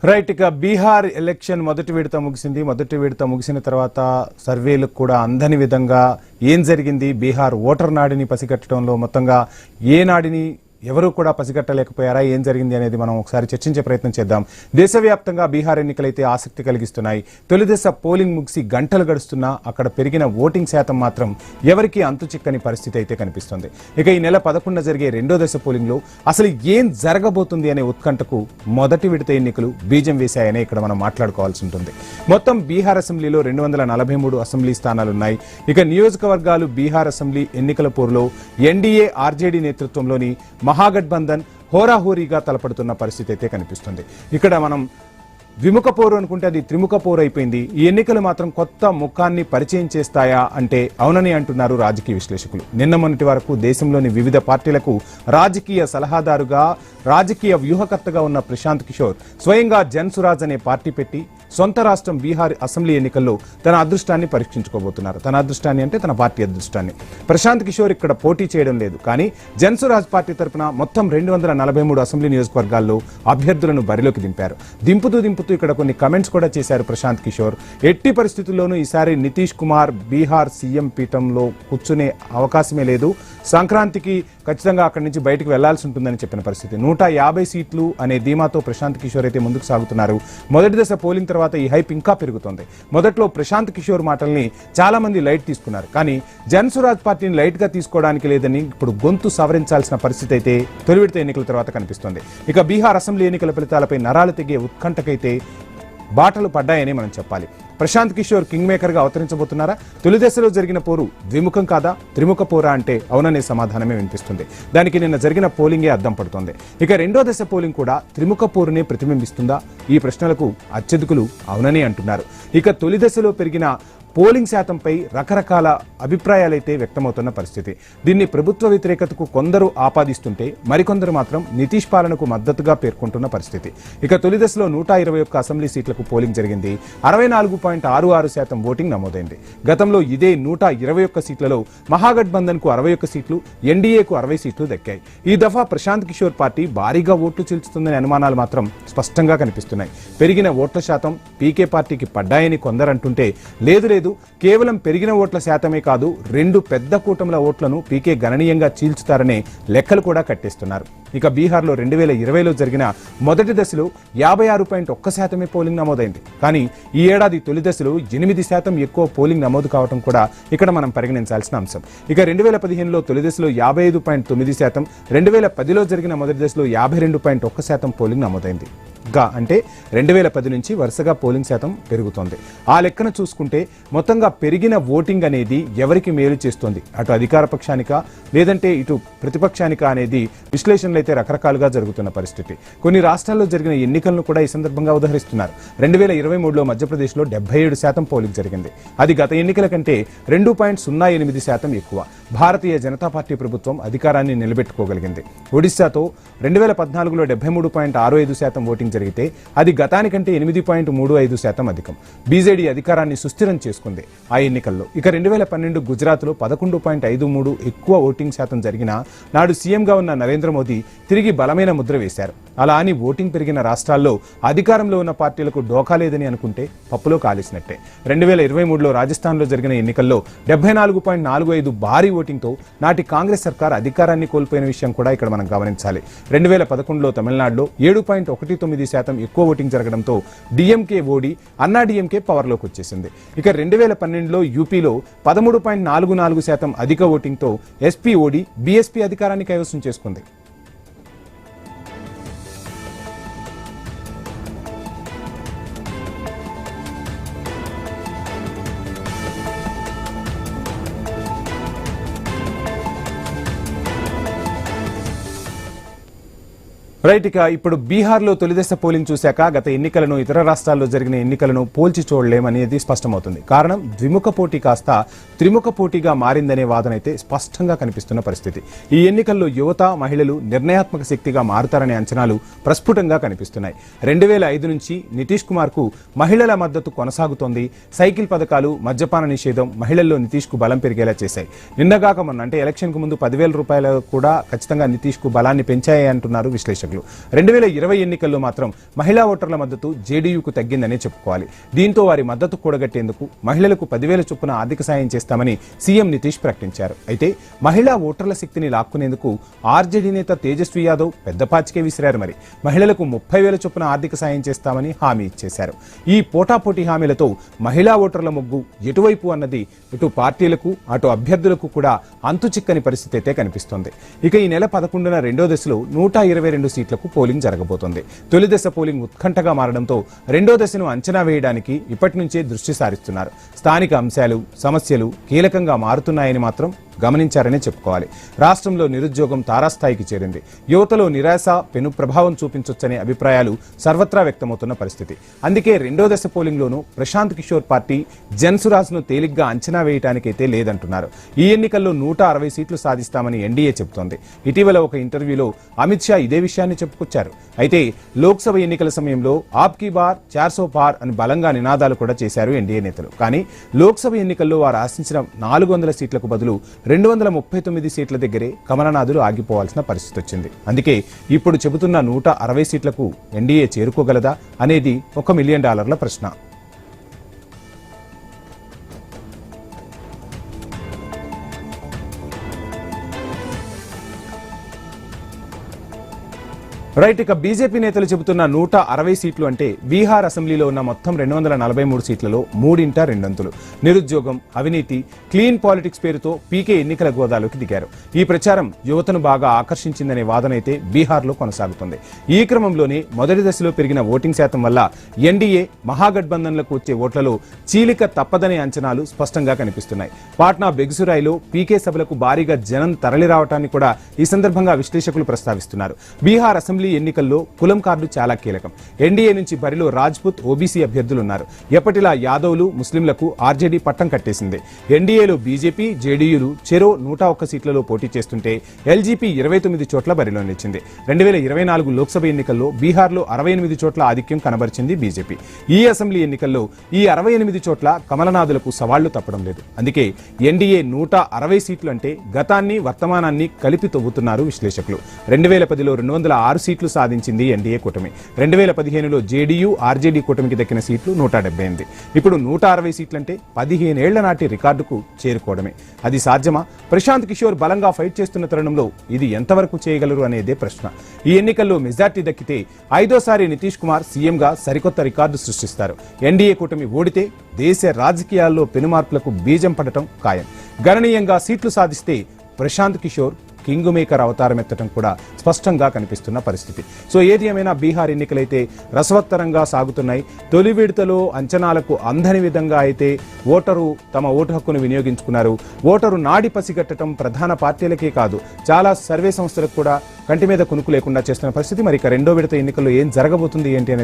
Right. ఇక Bihar election మొదటి విడత ముగిసింది. మొదటి విడత ముగిసిన తర్వాత సర్వేలకు కూడా అందని విధంగా ఏం జరిగింది, బీహార్ ఓటర్ నాడిని పసిగట్టడంలో మొత్తంగా ఏ నాడిని ఎవరు కూడా పసిగట్టలేకపోయారా, ఏం జరిగింది అనేది మనం ఒకసారి చర్చించే ప్రయత్నం చేద్దాం. దేశవ్యాప్తంగా బీహార్ ఎన్నికలైతే ఆసక్తి కలిగిస్తున్నాయి. తొలిదశ పోలింగ్ ముగిసి గంటలు గడుస్తున్నా అక్కడ పెరిగిన ఓటింగ్ శాతం మాత్రం ఎవరికీ అంతుచిక్కని పరిస్థితి అయితే కనిపిస్తుంది. ఇక ఈ నెల 11న జరిగే రెండో దశ పోలింగ్లో అసలు ఏం జరగబోతుంది అనే ఉత్కంఠకు మొదటి విడత ఎన్నికలు బీజం వేశాయనే ఇక్కడ మనం మాట్లాడుకోవాల్సి ఉంటుంది. మొత్తం బీహార్ అసెంబ్లీలో 243 అసెంబ్లీ స్థానాలున్నాయి. ఇక నియోజకవర్గాలు బీహార్ అసెంబ్లీ ఎన్నికల పోరులో ఎన్డీఏ ఆర్జేడీ నేతృత్వంలోని మహాగఠబంధన్ హోరాహోరీగా తలపడుతున్న పరిస్థితి అయితే కనిపిస్తుంది. ఇక్కడ మనం ద్విముఖ పోరు అనుకుంటే అది త్రిముఖ పోరు అయిపోయింది. ఈ ఎన్నికలు మాత్రం కొత్త ముఖాన్ని పరిచయం చేస్తాయా అంటే అవునని అంటున్నారు రాజకీయ విశ్లేషకులు. నిన్న మొన్నటి వరకు దేశంలోని వివిధ పార్టీలకు రాజకీయ సలహాదారుగా, రాజకీయ వ్యూహకర్తగా ఉన్న ప్రశాంత్ కిషోర్ స్వయంగా జన్సురాజ్ అనే పార్టీ పెట్టి సొంత రాష్ట్రం బీహార్ అసెంబ్లీ ఎన్నికల్లో తన అదృష్టాన్ని పరీక్షించుకోబోతున్నారు. తన అదృష్టాన్ని అంటే తన పార్టీ అదృష్టాన్ని. ప్రశాంత్ కిషోర్ ఇక్కడ పోటీ చేయడం లేదు, కానీ జన్సురాజ్ పార్టీ తరఫున మొత్తం 243 అసెంబ్లీ నియోజకవర్గాల్లో అభ్యర్థులను బరిలోకి దింపారు. దింపుతూ ఇక్కడ కొన్ని కమెంట్స్ కూడా చేశారు ప్రశాంత్ కిషోర్. ఎట్టి పరిస్థితుల్లోనూ ఈసారి నితీష్ కుమార్ బీహార్ సీఎం పీఠంలో కూర్చునే అవకాశమే లేదు. సంక్రాంతికి ఖచ్చితంగా అక్కడి నుంచి బయటకు వెళ్లాల్సి ఉంటుందని చెప్పిన పరిస్థితి. 150 సీట్లు అనే ధీమాతో ప్రశాంత్ కిషోర్ అయితే ముందుకు సాగుతున్నారు. మొదటి దశ పోలింగ్ తర్వాత ఈ హైప్ ఇంకా పెరుగుతోంది. మొదట్లో ప్రశాంత్ కిషోర్ మాటల్ని చాలా మంది లైట్ తీసుకున్నారు, కానీ జన్సురాజ్ పార్టీని లైట్ గా తీసుకోవడానికి లేదని ఇప్పుడు గొంతు సవరించాల్సిన పరిస్థితి అయితే తొలి విడత ఎన్నికల తర్వాత కనిపిస్తోంది. ఇక బీహార్ అసెంబ్లీ ఎన్నికల ఫలితాలపై నరాలు తెగే ఉత్కంఠకైతే బాటలు పడ్డాయని మనం చెప్పాలి. ప్రశాంత్ కిషోర్ కింగ్ మేకర్ గా అవతరించబోతున్నారా? తొలి దశలో జరిగిన పోరు ద్విముఖం కాదా, త్రిముఖ పోరా అంటే అవుననే సమాధానమే వినిపిస్తుంది. దానికి నిన్న జరిగిన పోలింగే అద్దం పడుతోంది. ఇక రెండో దశ పోలింగ్ కూడా త్రిముఖ పోరునే ప్రతిబింబిస్తుందా? ఈ ప్రశ్నలకు అత్యధికులు అవునని అంటున్నారు. ఇక తొలి దశలో పెరిగిన పోలింగ్ శాతంపై రకరకాల అభిప్రాయాలైతే వ్యక్తమవుతున్న పరిస్థితి. దీన్ని ప్రభుత్వ వ్యతిరేకతకు కొందరు ఆపాదిస్తుంటే మరికొందరు మాత్రం నితీష్ పాలనకు మద్దతుగా పేర్కొంటున్న పరిస్థితి. ఇక తొలి దశలో 121 అసెంబ్లీ సీట్లకు పోలింగ్ జరిగింది. 64.66% ఓటింగ్ నమోదైంది. గతంలో ఇదే 121 సీట్లలో మహాగఠబంధన్ కు 61 సీట్లు, ఎన్డీఏకు 60 సీట్లు దక్కాయి. ఈ దఫా ప్రశాంత్ కిషోర్ పార్టీ భారీగా ఓట్లు చీల్చుతుందనే అనుమానాలు మాత్రం స్పష్టంగా కనిపిస్తున్నాయి. పెరిగిన ఓట్ల శాతం పీకే పార్టీకి పడ్డాయని కొందరంటుంటే లేదు, కేవలం పెరిగిన ఓట్ల శాతమే కాదు, రెండు పెద్ద కూటముల ఓట్లను పీకే గణనీయంగా చీల్చుతారనే లెక్కలు కూడా కట్టేస్తున్నారు. ఇక బీహార్లో 2020లో జరిగిన మొదటి దశలో 56.1% పోలింగ్ నమోదైంది. కానీ ఈ ఏడాది తొలి దశలో 8% ఎక్కువ పోలింగ్ నమోదు కావడం కూడా ఇక్కడ మనం పరిగణించాల్సిన అంశం. ఇక 2015లో తొలి దశలో 55.9%, 2010లో జరిగిన మొదటి దశలో 52.1% పోలింగ్ నమోదైంది. అంటే 2010 నుంచి వరుసగా పోలింగ్ శాతం పెరుగుతోంది. ఆ లెక్కన చూసుకుంటే మొత్తంగా పెరిగిన ఓటింగ్ అనేది ఎవరికి మేలు చేస్తోంది, అటు అధికార పక్షానికా లేదంటే ఇటు ప్రతిపక్షానికా అనేది విశ్లేషణలు అయితే రకరకాలుగా జరుగుతున్న పరిస్థితి. కొన్ని రాష్ట్రాల్లో జరిగిన ఎన్నికలను కూడా ఈ సందర్భంగా ఉదహరిస్తున్నారు. 2023లో మధ్యప్రదేశ్లో 77% పోలింగ్ జరిగింది. అది గత ఎన్నికల కంటే 2.08% ఎక్కువ. భారతీయ జనతా పార్టీ ప్రభుత్వం అధికారాన్ని నిలబెట్టుకోగలిగింది. ఒడిశాతో 2014లో 73.65% ఓటింగ్ జరిగితే అది గతానికంటే 8.35% అధికం. బీజేడీ అధికారాన్ని సుస్థిరం చేసుకుంది ఆ ఎన్నికల్లో. ఇక 2012 గుజరాత్లో 11.53 ఎక్కువ ఓటింగ్ శాతం జరిగినా నాడు సీఎంగా ఉన్న నరేంద్ర మోదీ తిరిగి బలమైన ముద్ర వేశారు. అలా అని ఓటింగ్ పెరిగిన రాష్ట్రాల్లో అధికారంలో ఉన్న పార్టీలకు డోకా లేదని అనుకుంటే పప్పులో కాలేసినట్టే. 2023లో రాజస్థాన్లో జరిగిన ఎన్నికల్లో 74.45 భారీ ఓటింగ్తో నాటి కాంగ్రెస్ సర్కార్ అధికారాన్ని కోల్పోయిన విషయం కూడా ఇక్కడ మనం గమనించాలి. 2011లో తమిళనాడులో 7.19% ఎక్కువ ఓటింగ్ జరగడంతో డిఎంకే ఓడి అన్నా డిఎంకే పవర్లోకి వచ్చేసింది. ఇక 2012లో యూపీలో 13.44% అధిక ఓటింగ్తో ఎస్పీ ఓడి బీఎస్పీ అధికారాన్ని కైవసం చేసుకుంది. రైట్. ఇక ఇప్పుడు బీహార్లో తొలిదశ పోలింగ్ చూశాక గత ఎన్నికలను, ఇతర రాష్ట్రాల్లో జరిగిన ఎన్నికలను పోల్చి చూడలేమనేది స్పష్టమవుతుంది. కారణం ద్విముఖ పోటీ కాస్త త్రిముఖ పోటీగా మారిందనే వాదన అయితే స్పష్టంగా కనిపిస్తున్న పరిస్థితి. ఈ ఎన్నికల్లో యువత, మహిళలు నిర్ణయాత్మక శక్తిగా మారుతారనే అంచనాలు ప్రస్ఫుటంగా కనిపిస్తున్నాయి. 2005 నుంచి నితీష్ కుమార్ కు మహిళల మద్దతు కొనసాగుతోంది. సైకిల్ పథకాలు, మద్యపాన నిషేధం మహిళల్లో నితీష్ కు బలం పెరిగేలా చేశాయి. నిన్నగాక మొన్న అంటే ఎలక్షన్ కు ముందు 10,000 రూపాయలు కూడా ఖచ్చితంగా నితీష్ కు బలాన్ని పెంచాయి అంటున్నారు విశ్లేషకులు. విశ్లేషకులు. 2020 ఎన్నికల్లో మాత్రం మహిళా ఓటర్ల మద్దతు జేడీయూకు తగ్గిందనే చెప్పుకోవాలి. దీంతో వారి మద్దతు కూడగట్టేందుకు మహిళలకు 10,000 చొప్పున ఆర్థిక సాయం చేస్తామని సీఎం నితీష్ ప్రకటించారు. అయితే మహిళా ఓటర్ల శక్తిని లాక్కునేందుకు ఆర్జేడీ నేత తేజస్వి యాదవ్ పెద్ద పాచికే విసిరారు. మరి మహిళలకు 30,000 చొప్పున ఆర్థిక సాయం చేస్తామని హామీ ఇచ్చేశారు. ఈ పోటాపోటీ హామీలతో మహిళా ఓటర్ల మొగ్గు ఎటువైపు అన్నది ఇటు పార్టీలకు అటు అభ్యర్థులకు కూడా అంతుచిక్కని పరిస్థితి అయితే కనిపిస్తోంది. ఇక ఈ నెల 11న రెండో దశలో 122 సీట్లకు పోలింగ్ జరగబోతోంది. తొలి దశ పోలింగ్ ఉత్కంఠగా మారడంతో రెండో దశను అంచనా వేయడానికి ఇప్పటి నుంచే దృష్టి సారిస్తున్నారు. స్థానిక అంశాలు సమస్యలు కీలకంగా మారుతున్నాయని మాత్రం గమనించారనే చెప్పుకోవాలి. రాష్ట్రంలో నిరుద్యోగం తారాస్థాయికి చేరింది. యువతలో నిరాశ పెను ప్రభావం చూపించొచ్చనే అభిప్రాయాలు సర్వత్రా వ్యక్తమవుతున్న పరిస్థితి. అందుకే రెండో దశ పోలింగ్లోనూ ప్రశాంత్ కిషోర్ పార్టీ జన్సురాజ్ను తేలిగ్గా అంచనా వేయటానికైతే లేదంటున్నారు. ఈ ఎన్నికల్లో 160 సీట్లు సాధిస్తామని ఎన్డీఏ చెబుతోంది. ఇటీవల ఒక ఇంటర్వ్యూలో అమిత్ షా ఇదే విషయాన్ని చెప్పుకొచ్చారు. అయితే లోక్సభ ఎన్నికల సమయంలో ఆప్ కీ బార్ 400 పార్ అని బలంగా నినాదాలు కూడా చేశారు ఎన్డీఏ నేతలు. కానీ లోక్సభ ఎన్నికల్లో వారు ఆశించిన 400 సీట్లకు బదులు 239 సీట్ల దగ్గరే కమలనాథులు ఆగిపోవాల్సిన పరిస్థితి వచ్చింది. అందుకే ఇప్పుడు చెబుతున్న 160 సీట్లకు ఎన్డీఏ చేరుకోగలదా అనేది $1 మిలియన్ ప్రశ్న. రైట్. ఇక బీజేపీ నేతలు చెబుతున్న 160 సీట్లు అంటే బీహార్ అసెంబ్లీలో ఉన్న మొత్తం 243 సీట్లలో 3/2. నిరుద్యోగం, అవినీతి, క్లీన్ పాలిటిక్స్ పేరుతో పీకే ఎన్నికల గోదాలోకి దిగారు. ఈ ప్రచారం యువతను బాగా ఆకర్షించిందనే వాదన అయితే బీహార్లో కొనసాగుతుంది. ఈ క్రమంలోనే మొదటి దశలో పెరిగిన ఓటింగ్ శాతం వల్ల ఎన్డీఏ మహాగఠబంధన్లకు వచ్చే ఓట్లలో చీలిక తప్పదనే అంచనాలు స్పష్టంగా కనిపిస్తున్నాయి. పాట్నా బెగ్సురాయిలో పీకే సభలకు భారీగా జనం తరలిరావటాన్ని కూడా ఈ సందర్భంగా విశ్లేషకులు ప్రస్తావిస్తున్నారు. బీహార్ అసెంబ్లీ ఎన్నికల్లో కులం కార్డు చాలా కీలకం. ఎన్డీఏ నుంచి బరిలో రాజ్పుత్, ఓబీసీ అభ్యర్థులున్నారు. ఎప్పటిలా యాదవ్లు, ముస్లింలకు ఆర్జేడీ పట్టం కట్టేసింది. ఎన్డీఏలో బీజేపీ, జేడీయూలు చెరో 101 సీట్లలో పోటీ చేస్తుంటే ఎల్జీపీ 29 చోట్ల బరిలో నిలిచింది. 2024 లోక్సభ ఎన్నికల్లో బీహార్లో 68 చోట్ల ఆధిక్యం కనబరిచింది బీజేపీ. ఈ అసెంబ్లీ ఎన్నికల్లో ఈ 68 చోట్ల కమలనాథులకు సవాళ్లు తప్పడం లేదు. అందుకే ఎన్డీఏ 160 సీట్లు అంటే గతాన్ని వర్తమానాన్ని కలిపి తవ్వుతున్నారు విశ్లేషకులు. 2010లో 206 సీట్లు సాధించింది ఎన్డీఏ కూటమి. 2015లో జేడీయూ, ఆర్జేడీ కూటమికి దక్కిన సీట్లు 178. ఇప్పుడు 160 సీట్లంటే 15 ఏళ్ల నాటి రికార్డుకు చేరుకోవడమే. అది సాధ్యమా? ప్రశాంత్ కిషోర్ బలంగా ఫైట్ చేస్తున్న తరుణంలో ఇది ఎంతవరకు చేయగలరు అనేదే ప్రశ్న. ఈ ఎన్నికల్లో మెజార్టీ దక్కితే 5వ నితీష్ కుమార్ సీఎంగా సరికొత్త రికార్డు సృష్టిస్తారు. ఎన్డీఏ కూటమి ఓడితే దేశ రాజకీయాల్లో పెనుమార్పులకు బీజం పడటం ఖాయం. గణనీయంగా సీట్లు సాధిస్తే ప్రశాంత్ కిషోర్ కింగ్ మేకర్ అవతారం ఎత్తడం కూడా స్పష్టంగా కనిపిస్తున్న పరిస్థితి. సో ఏది ఏమైనా బీహార్ ఎన్నికలైతే రసవత్తరంగా సాగుతున్నాయి. తొలి విడతలో అంచనాలకు అందని విధంగా అయితే ఓటరు తమ ఓటు హక్కును వినియోగించుకున్నారు. ఓటరు నాడి పసిగట్టడం ప్రధాన పార్టీలకే కాదు, చాలా సర్వే సంస్థలకు కూడా కంటి మీద కునుకు లేకుండా చేస్తున్న పరిస్థితి. మరి ఇక రెండో విడత ఎన్నికల్లో ఏం జరగబోతుంది ఏంటి అనేది